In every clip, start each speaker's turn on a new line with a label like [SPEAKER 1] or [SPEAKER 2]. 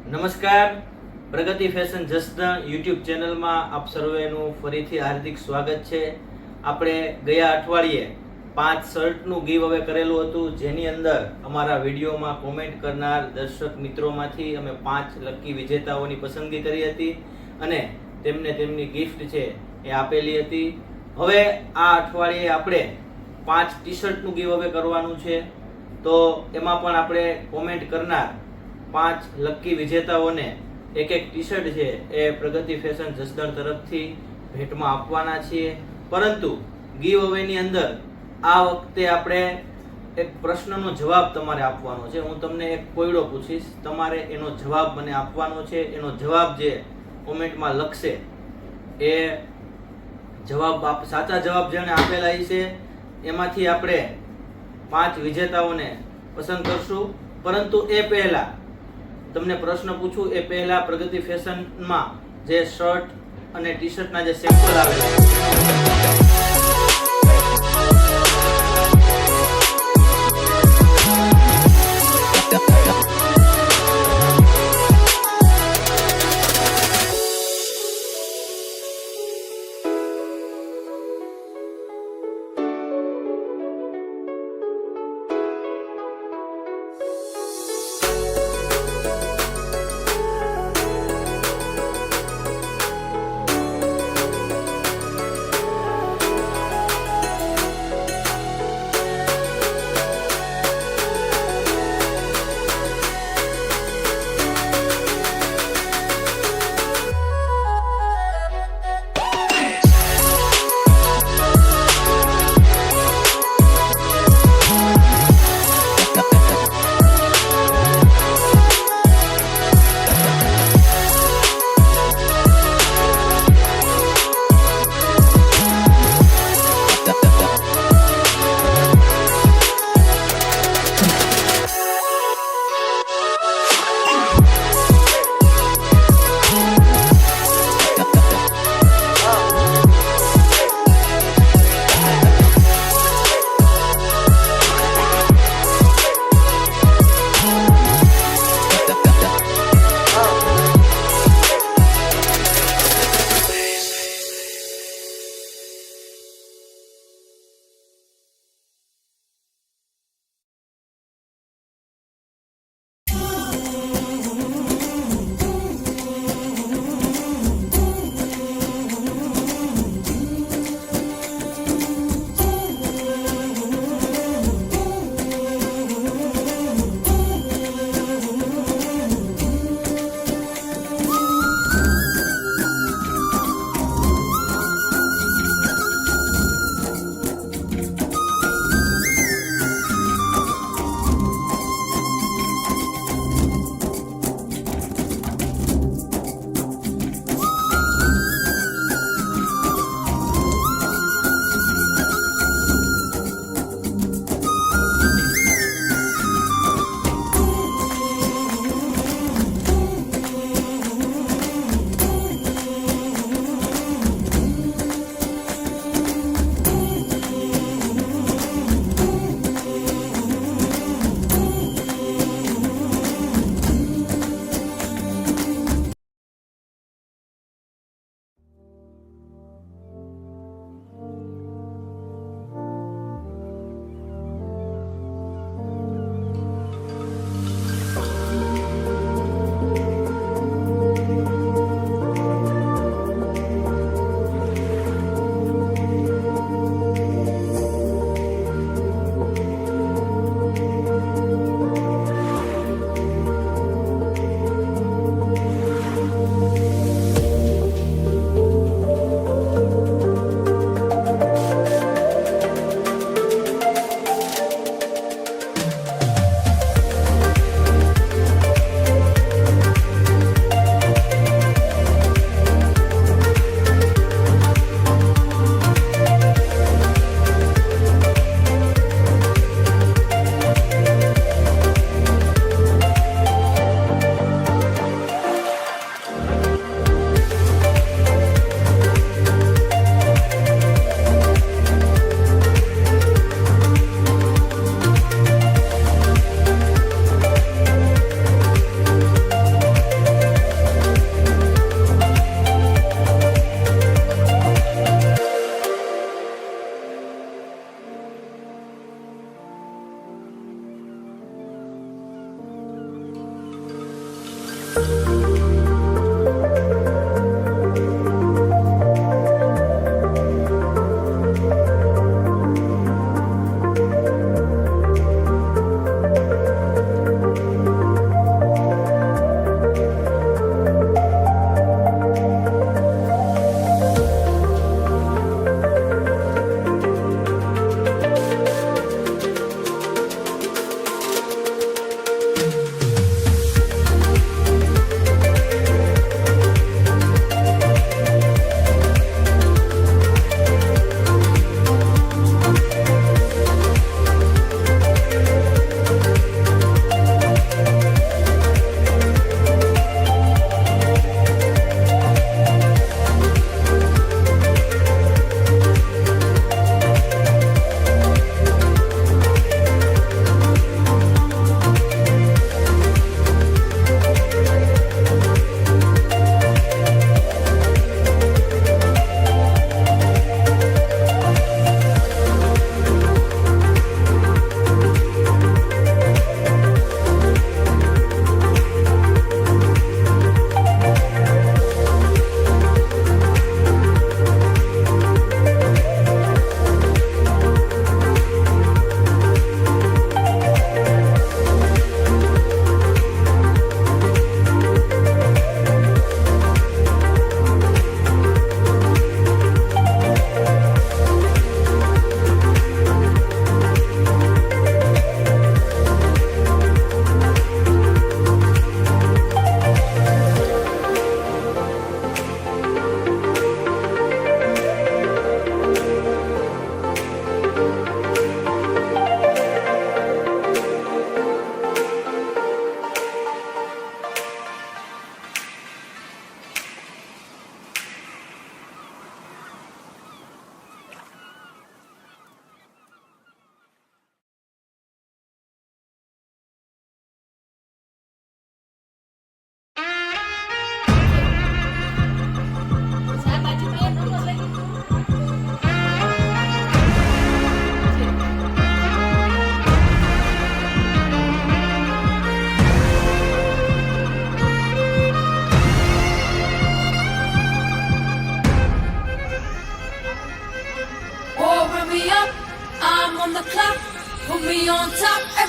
[SPEAKER 1] નમસ્કાર, પ્રગતિ fashion Jasdan YouTube ચેનલમાં આપ સર્વેનું ફરીથી હાર્દિક સ્વાગત છે. આપણે ગયા અઠવાડિયે 5 શર્ટનું ગીવ અવે કરેલું હતું, જેની અંદર અમારા વિડીયોમાં કોમેન્ટ કરનાર દર્શક મિત્રોમાંથી અમે 5 લકી વિજેતાઓની પસંદગી કરી હતી અને તેમને તેમની ગિફ્ટ છે એ આપેલી હતી. હવે આ અઠવાડિયે આપણે 5 ટી શર્ટનું ગીવ અવે કરવાનું છે, તો એમાં પણ આપણે કોમેન્ટ કરનાર 5 લકી વિજેતાઓને એક ટી શર્ટ છે એ પ્રગતિ ફેશન જસદણ તરફથી ભેટમાં આપવાના છીએ. પરંતુ ગીવ અવેની અંદર આ વખતે આપણે એક પ્રશ્નનો જવાબ તમારે આપવાનો છે. હું તમને એક કોયડો પૂછીશ, તમારે એનો જવાબ મને આપવાનો છે. એનો જવાબ જે કોમેન્ટમાં લખશે એ જવાબ સાચા જવાબ જેને આપેલા છે એમાંથી આપણે 5 વિજેતાઓને પસંદ કરશું. પરંતુ એ પહેલા તમને પ્રશ્ન પૂછું એ પહેલા પ્રગતિ ફેશનમાં જે શર્ટ અને ટી શર્ટના જે સેમ્પલ આવેલા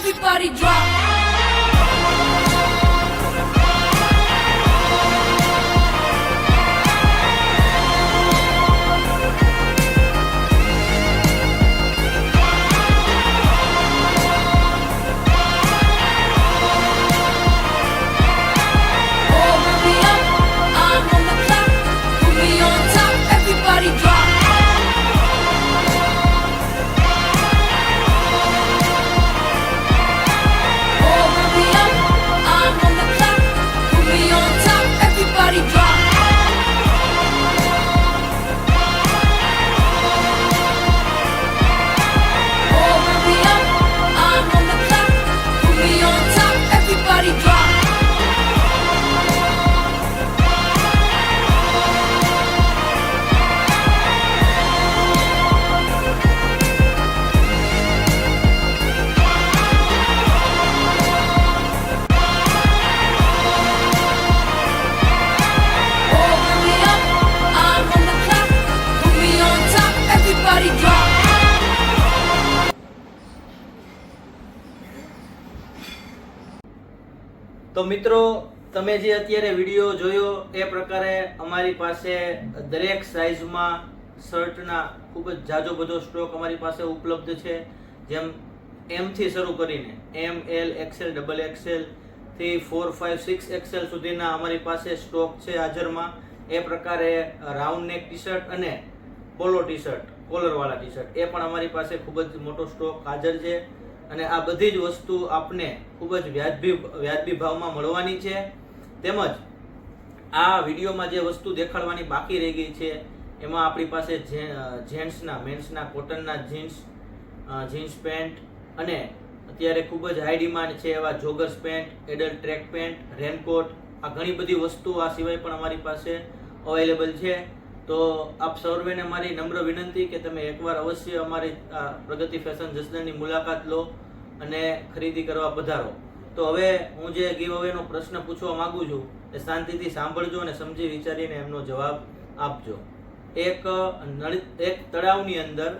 [SPEAKER 2] everybody drop.
[SPEAKER 1] તો મિત્રો, તમે જે અત્યારે વિડીયો જોયો એ પ્રકારે અમારી પાસે દરેક સાઇઝમાં શર્ટના ખૂબ જ જાજો બધો સ્ટોક અમારી પાસે ઉપલબ્ધ છે. જેમ M થી શરૂ કરીને M, L, XL, double XL થી 4, 5, 6 XL સુધીના અમારી પાસે સ્ટોક છે હાજરમાં. એ પ્રકારે રાઉન્ડ નેક ટી શર્ટ અને પોલો ટી શર્ટ, કોલરવાળા ટી શર્ટ, એ પણ અમારી પાસે ખૂબ જ મોટો સ્ટોક હાજર છે. અને આ બધી જ વસ્તુ આપને ખૂબ જ વ્યાજબી ભાવમાં મળવાની છે. તેમજ આ વિડીયોમાં જે વસ્તુ દેખાડવાની બાકી રહી ગઈ છે એમાં આપણી પાસે જેન્ટ્સના, મેન્સના કોટનના જીન્સ પેન્ટ અને અત્યારે ખૂબ જ હાઈ ડિમાન્ડ છે એવા joggers pant, adult track pant, raincoat, આ ઘણી બધી વસ્તુઓ આ સિવાય પણ અમારી પાસે અવેલેબલ છે. તો આપ સૌને મારી નમ્ર વિનંતી કે તમે એકવાર અવશ્ય અમારી પ્રગતિ ફેશન જસદણની મુલાકાત લો અને ખરીદી કરવા પધારો. તો હવે હું જે ગીવ અવેનો પ્રશ્ન પૂછવા માંગુ છું એ શાંતિથી સાંભળજો અને સમજી વિચારીને એમનો જવાબ આપજો. એક તળાવની અંદર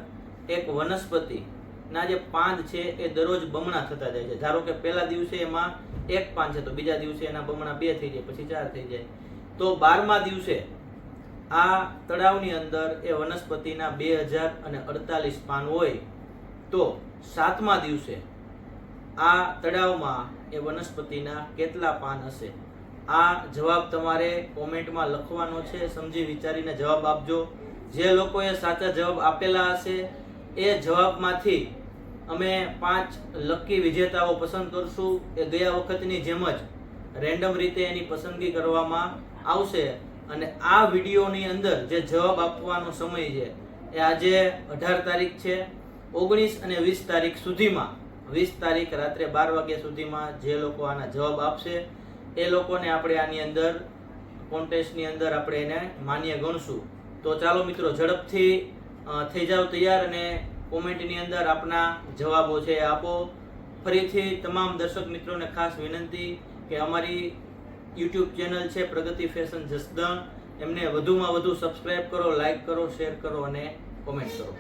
[SPEAKER 1] એક વનસ્પતિના જે પાન છે એ દરરોજ બમણા થતા જાય છે. ધારો કે પહેલા દિવસે એમાં એક પાન છે તો બીજા દિવસે એના બમણા 2 થઈ જાય, પછી 4 થઈ જાય. તો 12મા દિવસે આ તળાવની અંદર એ વનસ્પતિના 2048 પાન હોય તો 7મા દિવસે આ તળાવમાં એ વનસ્પતિના કેટલા પાન હશે? આ જવાબ તમારે કોમેન્ટમાં લખવાનો છે. સમજી વિચારીને જવાબ આપજો. જે લોકોએ સાચા જવાબ આપેલા હશે એ જવાબમાંથી અમે 5 લકી વિજેતાઓ પસંદ કરશું. એ ગયા વખતની જેમ જ રેન્ડમ રીતે એની પસંદગી કરવામાં આવશે. અને આ વિડીયોની અંદર જે જવાબ આપવાનો સમય છે એ આજે 18 તારીખ છે. 19 અને 20 તારીખ સુધીમાં, 20 તારીખ રાત્રે 12 વાગ્યા સુધીમાં જે લોકો આના જવાબ આપશે એ લોકોને આપણે આની અંદર કોન્ટેસ્ટની અંદર આપણે એને માન્ય ગણશું. તો ચાલો મિત્રો, ઝડપથી થઈ જાવ તૈયાર અને કોમેન્ટની અંદર આપના જવાબો છે એ આપો. ફરીથી તમામ દર્શક મિત્રોને ખાસ વિનંતી કે અમારી YouTube ચેનલ છે પ્રગતિ ફેશન જસદણ, એમને વધુમાં વધુ સબસ્ક્રાઇબ કરો, લાઈક કરો, શેર કરો અને કોમેન્ટ કરો.